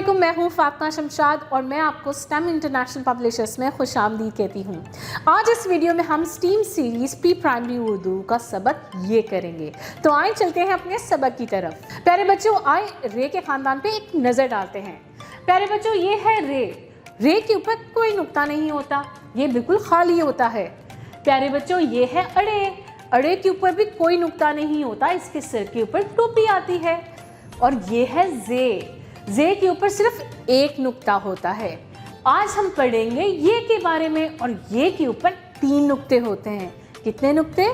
अस्सलामुअलैकुम, मैं हूँ फातिमा शमशाद और मैं आपको स्टेम इंटरनेशनल पब्लिशर्स में खुशामदीद कहती हूँ। आज इस वीडियो में हम steam series pre primary Urdu का सबक ये करेंगे। तो आए चलते हैं अपने सबक की तरफ। प्यारे बच्चों, आए रे के ख़ानदान पे एक नज़र डालते हैं। प्यारे बच्चों, ये है रे। रे के ऊपर कोई नुक्ता नहीं होता, ये बिल्कुल खाली होता है। प्यारे बच्चों, ये है अड़े। अड़े के ऊपर भी कोई नुक्ता नहीं होता, इसके सिर के ऊपर टोपी आती है। और ये है जे। जे के ऊपर सिर्फ एक नुक्ता होता है। आज हम पढ़ेंगे ये के बारे में, और ये के ऊपर 3 नुक्ते होते हैं। कितने नुक्ते?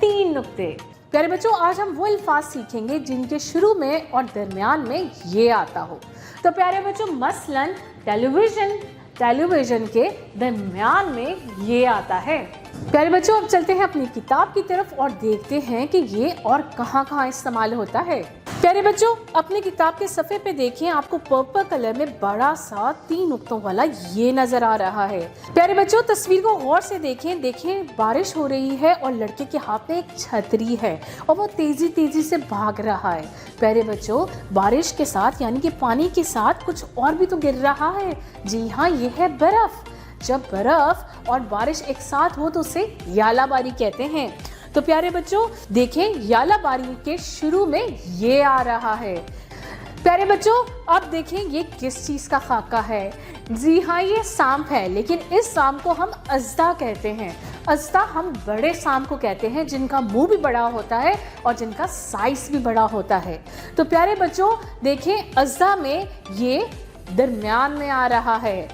3 नुक्ते। प्यारे बच्चों, आज हम वो अल्फाज सीखेंगे जिनके शुरू में और दरमियान में ये आता हो। तो प्यारे बच्चों, मसलन टेलीविज़न, टेलीविज़न के दरमियान में ये आता है। प्यारे बच्चों, अब चलते हैं अपनी किताब की तरफ और देखते हैं कि ये और कहाँ इस्तेमाल होता है। प्यारे बच्चों, अपनी किताब के सफ़े पे देखें, आपको पर्पल कलर में बड़ा सा 3 नुक्तों वाला ये नज़र आ रहा है। प्यारे बच्चों, तस्वीर को गौर से देखें बारिश हो रही है और लड़के के हाथ में एक छतरी है और वो तेज़ी से भाग रहा है। प्यारे बच्चों, बारिश के साथ यानी कि पानी के साथ कुछ और भी तो गिर रहा है। जी हाँ, ये है बर्फ़। जब बर्फ़ और बारिश एक साथ हो तो उसे यालाबारी कहते हैं। तो प्यारे बच्चों देखें, यालाबारी के शुरू में ये आ रहा है। प्यारे बच्चों, अब देखें ये किस चीज़ का खाका है। जी हाँ, ये सांप है, लेकिन इस सांप को हम अज़दा कहते हैं। अज़दा हम बड़े सांप को कहते हैं जिनका मुंह भी बड़ा होता है और जिनका साइज़ भी बड़ा होता है। तो प्यारे बच्चों देखें, अज़दा में ये दरमियान में आ रहा है।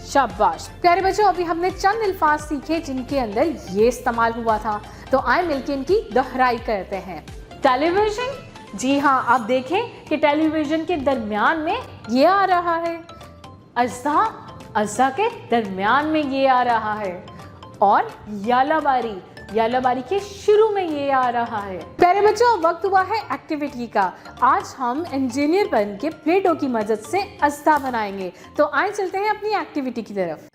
शाबाश। प्यारे बच्चों, अभी हमने चंद अल्फाज सीखे जिनके अंदर ये इस्तेमाल हुआ था। तो आए मिलके इनकी दोहराई करते हैं। टेलीविज़न, जी हाँ, आप देखें कि टेलीविज़न के दरमियान में ये आ रहा है। अज़दा, अज़दा के दरमियान में ये आ रहा है। और यालाबारी, यालाबारी के शुरू में ये आ रहा है। प्यारे बच्चों, वक्त हुआ है एक्टिविटी का। आज हम इंजीनियर बन के प्ले डो की मदद से अज़दा बनाएंगे। तो आए चलते हैं अपनी एक्टिविटी की तरफ।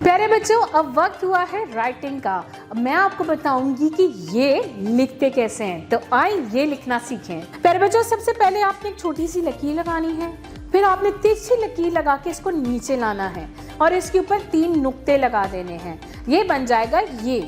प्यारे बच्चों, अब वक्त हुआ है राइटिंग का। मैं आपको बताऊंगी कि ये लिखते कैसे हैं। तो आए ये लिखना सीखें। प्यारे बच्चों, सबसे पहले आपने एक छोटी सी लकीर लगानी है, फिर आपने तिरछी लकीर लगा के इसको नीचे लाना है और इसके ऊपर 3 नुक्ते लगा देने हैं। ये बन जाएगा ये।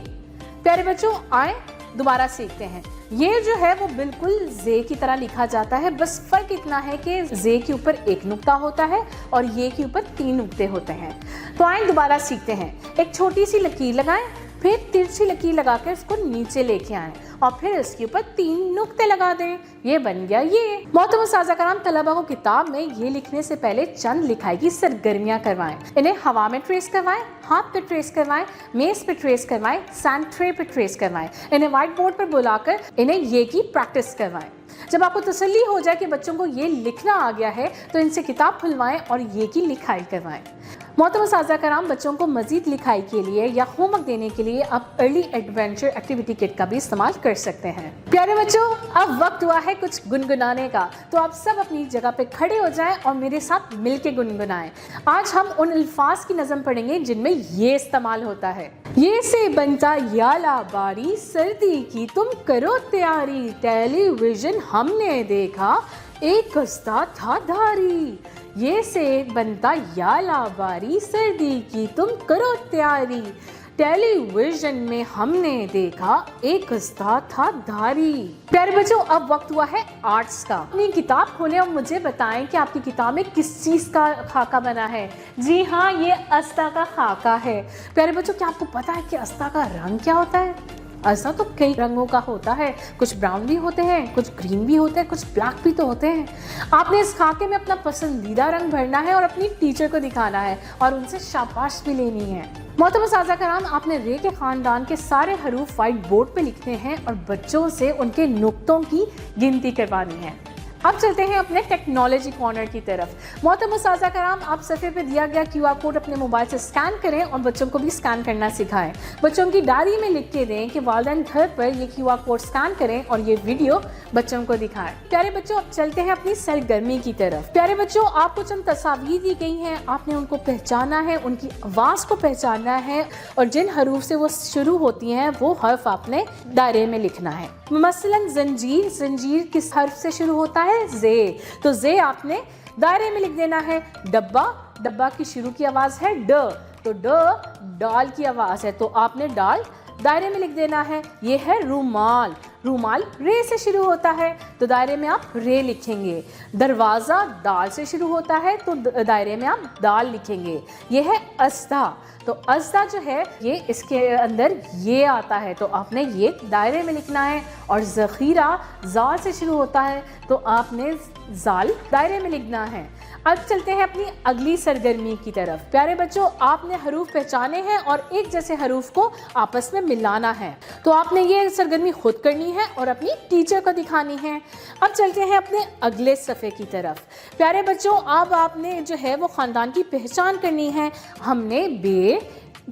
प्यारे बच्चों, आए दोबारा सीखते हैं। ये जो है वो बिल्कुल जे की तरह लिखा जाता है, बस फर्क इतना है कि जे के ऊपर एक नुक्ता होता है और ये के ऊपर 3 नुक्ते होते हैं। तो आए दोबारा सीखते हैं। एक छोटी सी लकीर लगाएं, फिर तिरछी लकीर लगाकर इसको नीचे लेके आएं और फिर इसके ऊपर 3 नुक्ते लगा दें। ये बन गया ये। मोहतरम उस्ताज़ा कराम, तलबा को किताब में ये लिखने से पहले चंद लिखाई की सरगर्मियाँ करवाएं। इन्हें हवा में ट्रेस करवाएं, हाथ पे ट्रेस करवाएं, मेज़ पे ट्रेस करवाएं, सैंड ट्रे पे ट्रेस करवाएं। इन्हें व्हाइट बोर्ड पर बुलाकर इन्हें ये की प्रैक्टिस करवाएं। जब आपको तसल्ली हो जाए कि बच्चों को ये लिखना आ गया है तो इनसे किताब खुलवाएं और ये की लिखाई करवाएं। मोहतरम उस्ताज़ा कराम, बच्चों को मज़ीद लिखाई के लिए या होमवर्क देने के लिए आप अर्ली एडवेंचर एक्टिविटी किट का भी इस्तेमाल कर सकते हैं। प्यारे बच्चों, अब वक्त हुआ है कुछ गुनगुनाने का। तो आप सब अपनी जगह पे खड़े हो जाएं और मेरे साथ मिलके गुनगुनाएं। आज हम उन अल्फाज की नज़म पढ़ेंगे जिनमें ये इस्तेमाल होता है। ये से बनता यालाबारी, सर्दी की तुम करो तैयारी, टेलीविज़न हमने देखा, एक अज़दा था धारी। ये से बनता यालाबारी, सर्दी की तुम करो तैयारी, टेलीविजन में हमने देखा एक उस्ताद था धारी। प्यारे बच्चों, अब वक्त हुआ है आर्ट्स का। अपनी किताब खोलें और मुझे बताएं कि आपकी किताब में किस चीज़ का खाका बना है। जी हाँ, ये अस्ता का खाका है। प्यारे बच्चों, क्या आपको पता है कि अस्ता का रंग क्या होता है? अस्ता तो कई रंगों का होता है, कुछ ब्राउन भी होते हैं, कुछ ग्रीन भी होते हैं, कुछ ब्लैक भी तो होते हैं। आपने इस खाके में अपना पसंदीदा रंग भरना है और अपनी टीचर को दिखाना है और उनसे शाबाश भी लेनी है। मोहतरम उस्ताज़ा कराम, आपने रे के ख़ानदान के सारे हरूफ व्हाइट बोर्ड पे लिखने हैं और बच्चों से उनके नुक्तों की गिनती करवानी है। अब चलते हैं अपने टेक्नोलॉजी कॉर्नर की तरफ। मोहतरम उस्ताज़ा कराम, आप सफ़े पे दिया गया QR कोड अपने मोबाइल से स्कैन करें और बच्चों को भी स्कैन करना सिखाएं। बच्चों की डायरी में लिख के दें कि वालिदैन घर पर ये QR कोड स्कैन करें और ये वीडियो बच्चों को दिखाएं। प्यारे बच्चों, अब चलते हैं अपनी सरगर्मी की तरफ। प्यारे बच्चों, आपको चंद तस्वीर दी गई हैं, आपने उनको पहचाना है, उनकी आवाज़ को पहचानना है और जिन हरूफ से वो शुरू होती हैं वो हर्फ आपने दायरे में लिखना है। मसलन जंजीर, जंजीर किस हर्फ से शुरू होता है? जे। तो जे आपने दायरे में लिख देना है। डब्बा, डब्बा की शुरू की आवाज़ है ड, तो ड डाल की आवाज़ है, तो आपने डाल दायरे में लिख देना है। ये है रूमाल, रूमाल रे से शुरू होता है, तो दायरे में आप रे लिखेंगे। दरवाज़ा दाल से शुरू होता है, तो दायरे में आप दाल लिखेंगे। ये है अस्ता, तो अस्ता जो है ये इसके अंदर ये आता है, तो आपने ये दायरे में लिखना है। और ज़ख़ीरा ज़ाल से शुरू होता है, तो आपने ज़ाल दायरे में लिखना है। अब चलते हैं अपनी अगली सरगर्मी की तरफ। प्यारे बच्चों, आपने हरूफ पहचाने हैं और एक जैसे हरूफ को आपस में मिलाना है, तो आपने ये सरगर्मी खुद करनी है और अपनी टीचर को दिखानी है। अब चलते हैं अपने अगले सफ़े की तरफ। प्यारे बच्चों, अब आपने जो है वो ख़ानदान की पहचान करनी है। हमने बे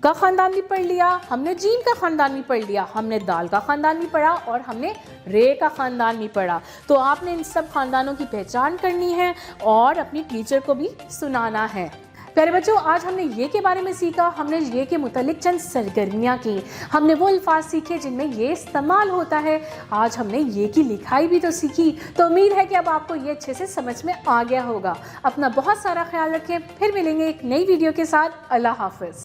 का ख़ानदान भी पढ़ लिया, हमने जीम का ख़ानदान भी पढ़ लिया, हमने दाल का ख़ानदान भी पढ़ा और हमने रे का ख़ानदान भी पढ़ा। तो आपने इन सब ख़ानदानों की पहचान करनी है और अपनी टीचर को भी सुनाना है। प्यारे बच्चों, आज हमने ये के बारे में सीखा, हमने ये के मुतालिक चंद सरगर्मियाँ की, हमने वो अल्फाज सीखे जिनमें ये इस्तेमाल होता है। आज हमने ये की लिखाई भी तो सीखी, तो उम्मीद है कि अब आपको ये अच्छे से समझ में आ गया होगा। अपना बहुत सारा ख्याल रखें, फिर मिलेंगे एक नई वीडियो के साथ। अल्लाह हाफ़िज़।